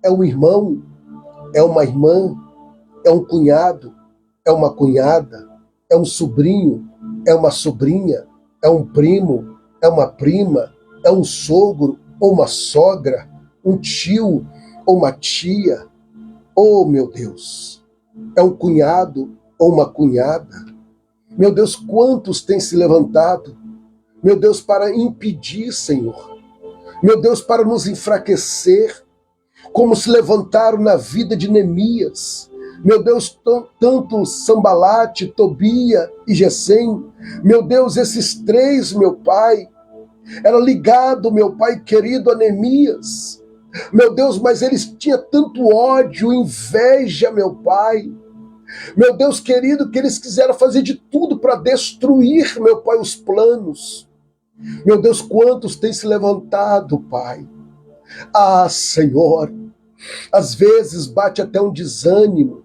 é um irmão, é uma irmã, é um cunhado, é uma cunhada, é um sobrinho, é uma sobrinha, é um primo, é uma prima, é um sogro ou uma sogra, um tio ou uma tia. Oh, meu Deus, é um cunhado ou uma cunhada. Meu Deus, quantos têm se levantado, meu Deus, para impedir, Senhor, meu Deus, para nos enfraquecer, como se levantaram na vida de Neemias. Meu Deus, tanto Sambalate, Tobia e Gesem, meu Deus, esses três, meu Pai, era ligado, meu Pai querido, a Neemias. Meu Deus, mas eles tinham tanto ódio, inveja, meu Pai. Meu Deus querido, que eles quiseram fazer de tudo para destruir, meu Pai, os planos. Meu Deus, quantos têm se levantado, Pai? Ah, Senhor, às vezes bate até um desânimo.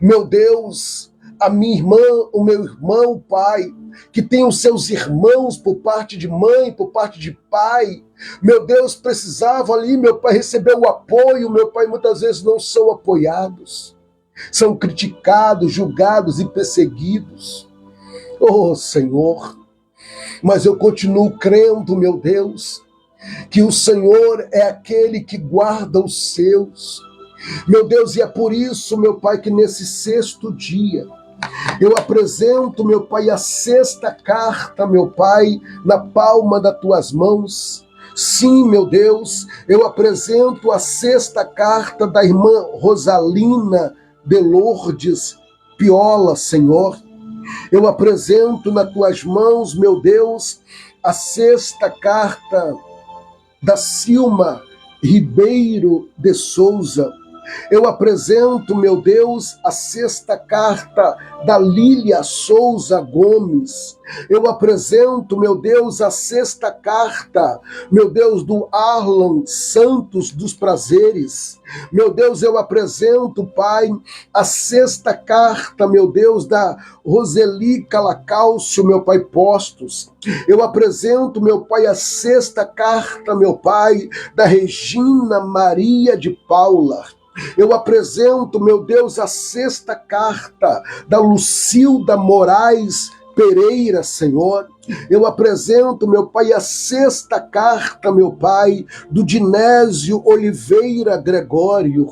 Meu Deus, a minha irmã, o meu irmão, Pai, que tem os seus irmãos por parte de mãe, por parte de pai, meu Deus, precisavam ali, meu Pai, receber o apoio, meu Pai, muitas vezes não são apoiados, são criticados, julgados e perseguidos. Oh, Senhor, mas eu continuo crendo, meu Deus, que o Senhor é aquele que guarda os seus. Meu Deus, e é por isso, meu Pai, que nesse 6º dia, eu apresento, meu Pai, a 6ª carta, meu Pai, na palma das tuas mãos. Sim, meu Deus, eu apresento a 6ª carta da irmã Rosalina de Lourdes Piola, Senhor. Eu apresento nas tuas mãos, meu Deus, a 6ª carta da Silma Ribeiro de Souza. Eu apresento, meu Deus, a 6ª carta da Lília Souza Gomes. Eu apresento, meu Deus, a 6ª carta, meu Deus, do Arlan Santos dos Prazeres. Meu Deus, eu apresento, Pai, a 6ª carta, meu Deus, da Roseli Calacálcio, meu Pai, Postos. Eu apresento, meu Pai, a 6ª carta, meu Pai, da Regina Maria de Paula. Eu apresento, meu Deus, a 6ª carta da Lucilda Moraes Pereira, Senhor. Eu apresento, meu Pai, a 6ª carta, meu Pai, do Dinésio Oliveira Gregório.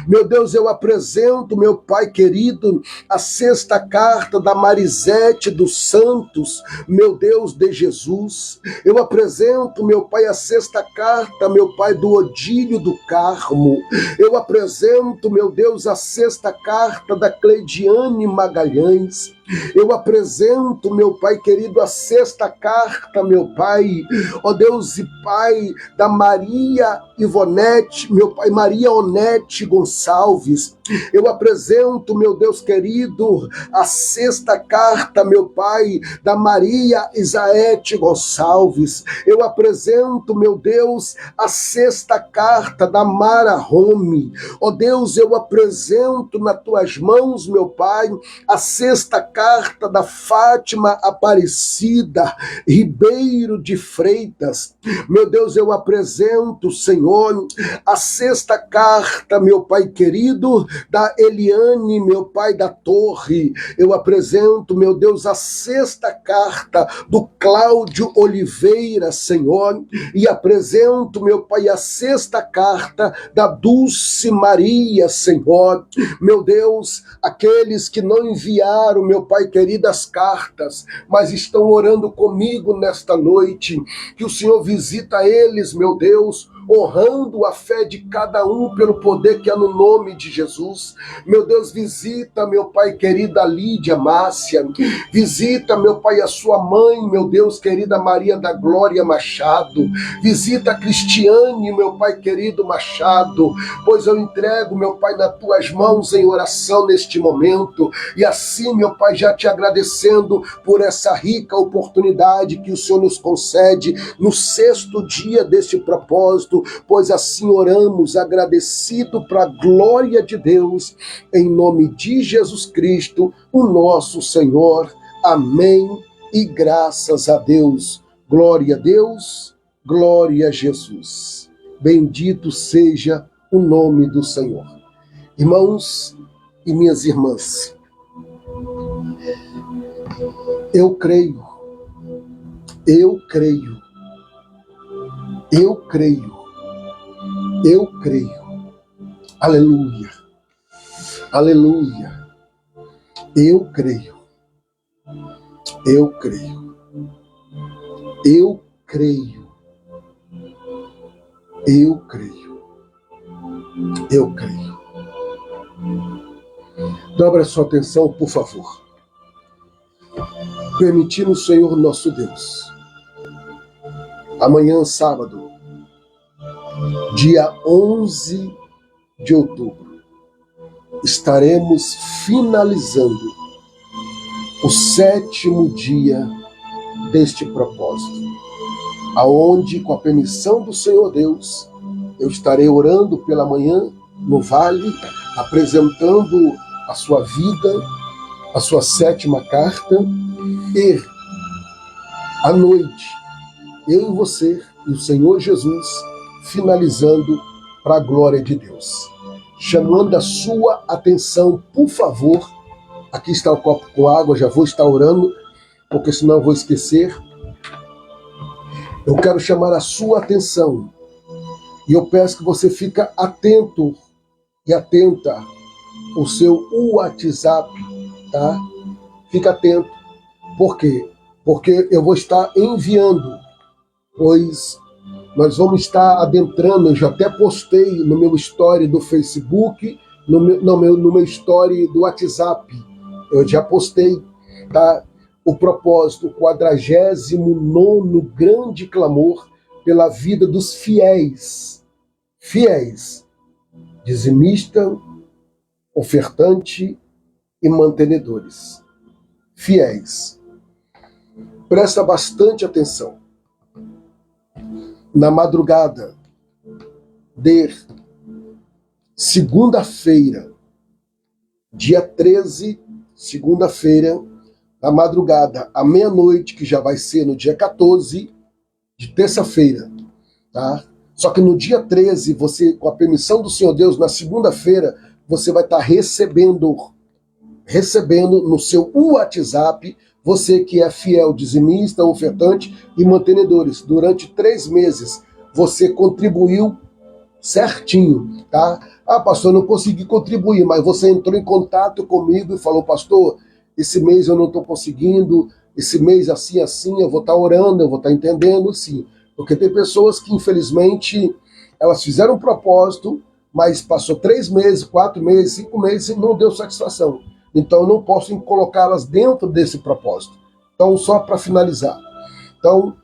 Meu Deus, eu apresento, meu Pai querido, a 6ª carta da Marisete dos Santos, meu Deus de Jesus. Eu apresento, meu Pai, a 6ª carta, meu Pai, do Odílio do Carmo. Eu apresento, meu Deus, a 6ª carta da Cleidiane Magalhães. Eu apresento, meu Pai querido, a 6ª carta, meu Pai, ó Deus e Pai, da Maria Ivonete, meu Pai, Maria Onete Gonçalves. Eu apresento, meu Deus querido, a 6ª carta, meu Pai, da Maria Isaete Gonçalves. Eu apresento, meu Deus, a 6ª carta da Mara Rome. Ó Deus, eu apresento nas tuas mãos, meu Pai, a 6ª carta carta da Fátima Aparecida Ribeiro de Freitas. Meu Deus, eu apresento, Senhor, a sexta carta, meu Pai querido, da Eliane, meu Pai da Torre. Eu apresento, meu Deus, a sexta carta do Cláudio Oliveira, Senhor, e apresento, meu Pai, a sexta carta da Dulce Maria, Senhor. Meu Deus, aqueles que não enviaram, meu Pai querido, as cartas, mas estão orando comigo nesta noite, que o Senhor visita eles, meu Deus, honrando a fé de cada um pelo poder que há no nome de Jesus. Meu Deus, visita, meu Pai querido, a Lídia Márcia, visita, meu Pai, a sua mãe, meu Deus, querida Maria da Glória Machado, visita a Cristiane, meu Pai querido Machado, pois eu entrego, meu Pai, nas tuas mãos em oração neste momento, e assim, meu Pai, já te agradecendo por essa rica oportunidade que o Senhor nos concede no sexto dia deste propósito, pois assim oramos, agradecido para a glória de Deus, em nome de Jesus Cristo, o nosso Senhor. Amém e graças a Deus. Glória a Deus, glória a Jesus. Bendito seja o nome do Senhor. Irmãos e minhas irmãs, eu creio, eu creio, eu creio, eu creio. Aleluia, aleluia. Eu creio, eu creio, eu creio, eu creio, eu creio. Dobre a sua atenção, por favor. Permitindo o Senhor nosso Deus, amanhã, sábado, dia 11 de outubro, estaremos finalizando o sétimo dia deste propósito, aonde, com a permissão do Senhor Deus, eu estarei orando pela manhã no vale, apresentando a sua vida, a sua sétima carta, e à noite, eu e você e o Senhor Jesus finalizando para a glória de Deus. Chamando a sua atenção, por favor, aqui está o copo com água, já vou estar orando, porque senão eu vou esquecer. Eu quero chamar a sua atenção, e eu peço que você fique atento e atenta ao seu WhatsApp, tá? Fica atento. Por quê? Porque eu vou estar enviando, pois nós vamos estar adentrando, eu já até postei no meu story do Facebook, no meu story do WhatsApp, eu já postei, tá? O propósito, o 49º grande clamor pela vida dos fiéis, dizimista, ofertante e mantenedores. Fiéis. Presta bastante atenção. Na madrugada de segunda-feira, dia 13, segunda-feira, na madrugada, à meia-noite, que já vai ser no dia 14, de terça-feira, tá? Só que no dia 13, você, com a permissão do Senhor Deus, na segunda-feira, você vai estar recebendo no seu WhatsApp, você que é fiel, dizimista, ofertante e mantenedores. Durante 3 meses, você contribuiu certinho, tá? Ah, pastor, eu não consegui contribuir, mas você entrou em contato comigo e falou, pastor, esse mês eu não estou conseguindo, esse mês assim, eu vou estar orando, eu vou estar entendendo, sim. Porque tem pessoas que, infelizmente, elas fizeram um propósito, mas passou 3 meses, 4 meses, 5 meses e não deu satisfação. Então eu não posso colocá-las dentro desse propósito. Então, só para finalizar. Então,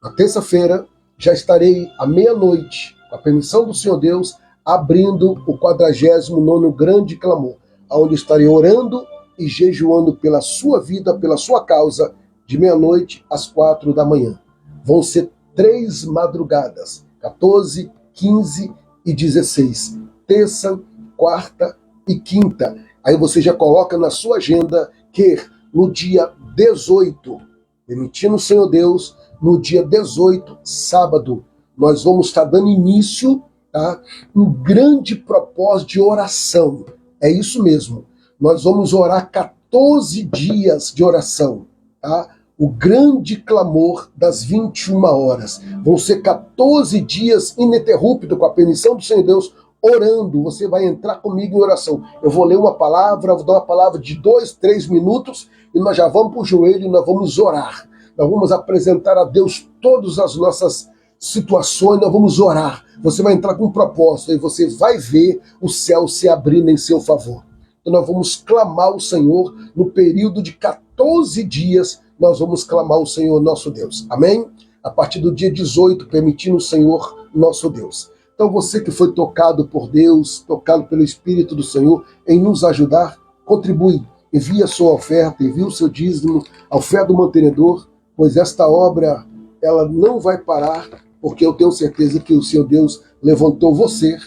na terça-feira, já estarei à meia-noite, com a permissão do Senhor Deus, abrindo o 49º grande clamor, onde estarei orando e jejuando pela sua vida, pela sua causa, de meia-noite às 4 da manhã. Vão ser 3 madrugadas, 14, 15 e 16. Terça, quarta e quinta. Aí você já coloca na sua agenda que no dia 18, permitindo o Senhor Deus, no dia 18, sábado, nós vamos estar dando início, tá, um grande propósito de oração. É isso mesmo. Nós vamos orar 14 dias de oração, tá? O grande clamor das 21 horas. Vão ser 14 dias ininterruptos, com a permissão do Senhor Deus, orando. Você vai entrar comigo em oração. Eu vou ler uma palavra, vou dar uma palavra de 2, 3 minutos, e nós já vamos para o joelho e nós vamos orar. Nós vamos apresentar a Deus todas as nossas situações, nós vamos orar. Você vai entrar com um propósito, e você vai ver o céu se abrindo em seu favor. Então nós vamos clamar ao Senhor no período de 14 dias, nós vamos clamar ao Senhor nosso Deus. Amém? A partir do dia 18, permitindo o Senhor nosso Deus. Então você que foi tocado por Deus, tocado pelo Espírito do Senhor, em nos ajudar, contribui. Envie a sua oferta, envie o seu dízimo, a oferta do mantenedor, pois esta obra, ela não vai parar, porque eu tenho certeza que o Senhor Deus levantou você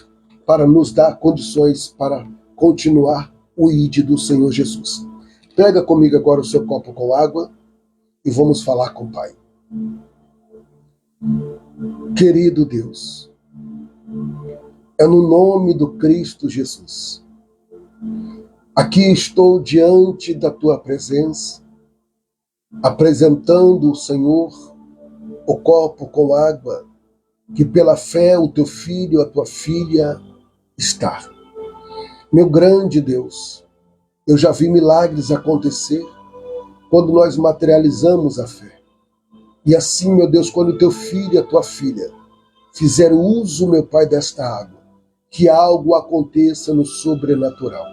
para nos dar condições para continuar o ID do Senhor Jesus. Pega comigo agora o seu copo com água e vamos falar com o Pai. Querido Deus, é no nome do Cristo Jesus. Aqui estou diante da tua presença, apresentando, Senhor, o copo com água, que pela fé o teu filho, a tua filha está. Meu grande Deus, eu já vi milagres acontecer quando nós materializamos a fé. E assim, meu Deus, quando o teu filho e a tua filha fizeram uso, meu Pai, desta água, que algo aconteça no sobrenatural,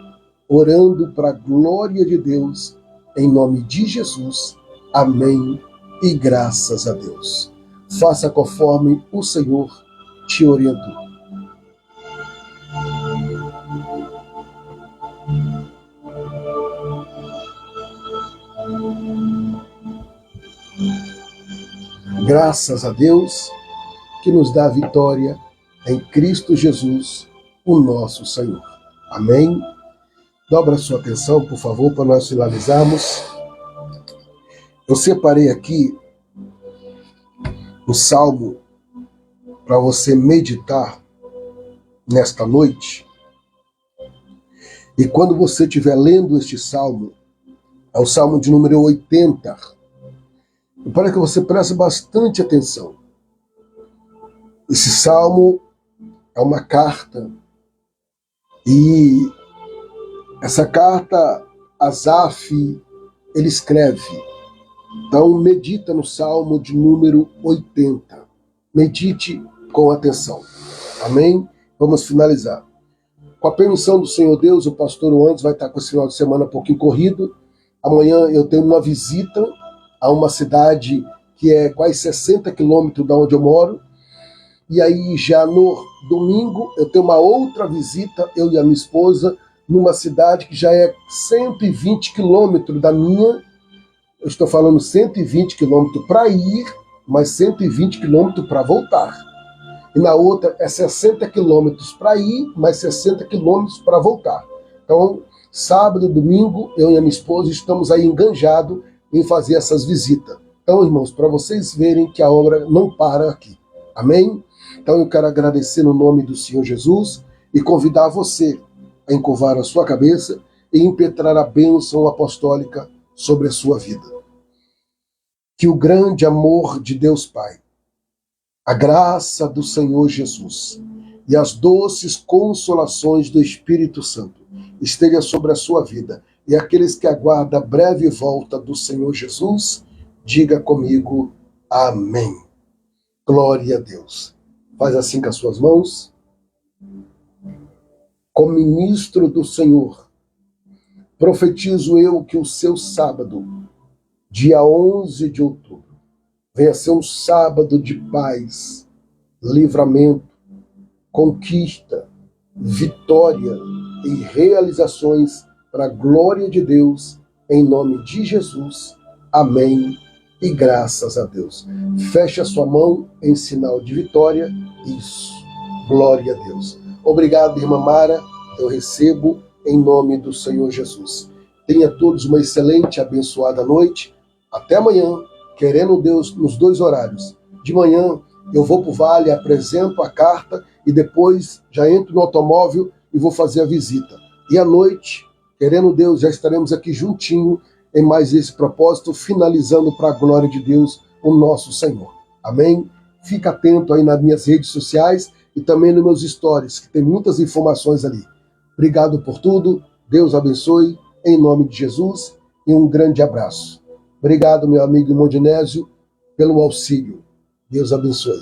orando para a glória de Deus, em nome de Jesus. Amém e graças a Deus. Faça conforme o Senhor te orientou. Graças a Deus que nos dá a vitória em Cristo Jesus, o nosso Senhor. Amém? Dobra a sua atenção, por favor, para nós finalizarmos. Eu separei aqui um salmo para você meditar nesta noite. E quando você estiver lendo este salmo, é o salmo de número 80, eu quero que você preste bastante atenção. Esse salmo é uma carta, e essa carta, Asaf, ele escreve. Então, medita no salmo de número 80. Medite com atenção. Amém? Vamos finalizar. Com a permissão do Senhor Deus, o pastor Andes vai estar com esse final de semana um pouquinho corrido. Amanhã eu tenho uma visita a uma cidade que é quase 60 quilômetros da onde eu moro. E aí, já no domingo, eu tenho uma outra visita, eu e a minha esposa, numa cidade que já é 120 quilômetros da minha. Eu estou falando 120 quilômetros para ir, mas 120 quilômetros para voltar. E na outra é 60 quilômetros para ir, mais 60 quilômetros para voltar. Então, sábado, domingo, eu e a minha esposa estamos aí enganjados em fazer essas visitas. Então, irmãos, para vocês verem que a obra não para aqui. Amém? Então, eu quero agradecer no nome do Senhor Jesus e convidar você a encurvar a sua cabeça e impetrar a bênção apostólica sobre a sua vida. Que o grande amor de Deus Pai, a graça do Senhor Jesus e as doces consolações do Espírito Santo esteja sobre a sua vida. E aqueles que aguardam a breve volta do Senhor Jesus, diga comigo, amém. Glória a Deus. Faz assim com as suas mãos. Como ministro do Senhor, profetizo eu que o seu sábado, dia 11 de outubro, venha ser um sábado de paz, livramento, conquista, vitória e realizações para a glória de Deus, em nome de Jesus. Amém e graças a Deus. Feche a sua mão em sinal de vitória. Isso. Glória a Deus. Obrigado, irmã Mara. Eu recebo em nome do Senhor Jesus. Tenha todos uma excelente, abençoada noite. Até amanhã, querendo Deus, nos 2 horários. De manhã, eu vou para o vale, apresento a carta e depois já entro no automóvel e vou fazer a visita. E à noite, querendo Deus, já estaremos aqui juntinho em mais esse propósito, finalizando para a glória de Deus, o nosso Senhor. Amém? Fica atento aí nas minhas redes sociais e também nos meus stories, que tem muitas informações ali. Obrigado por tudo, Deus abençoe, em nome de Jesus, e um grande abraço. Obrigado, meu amigo Mondinésio, pelo auxílio. Deus abençoe.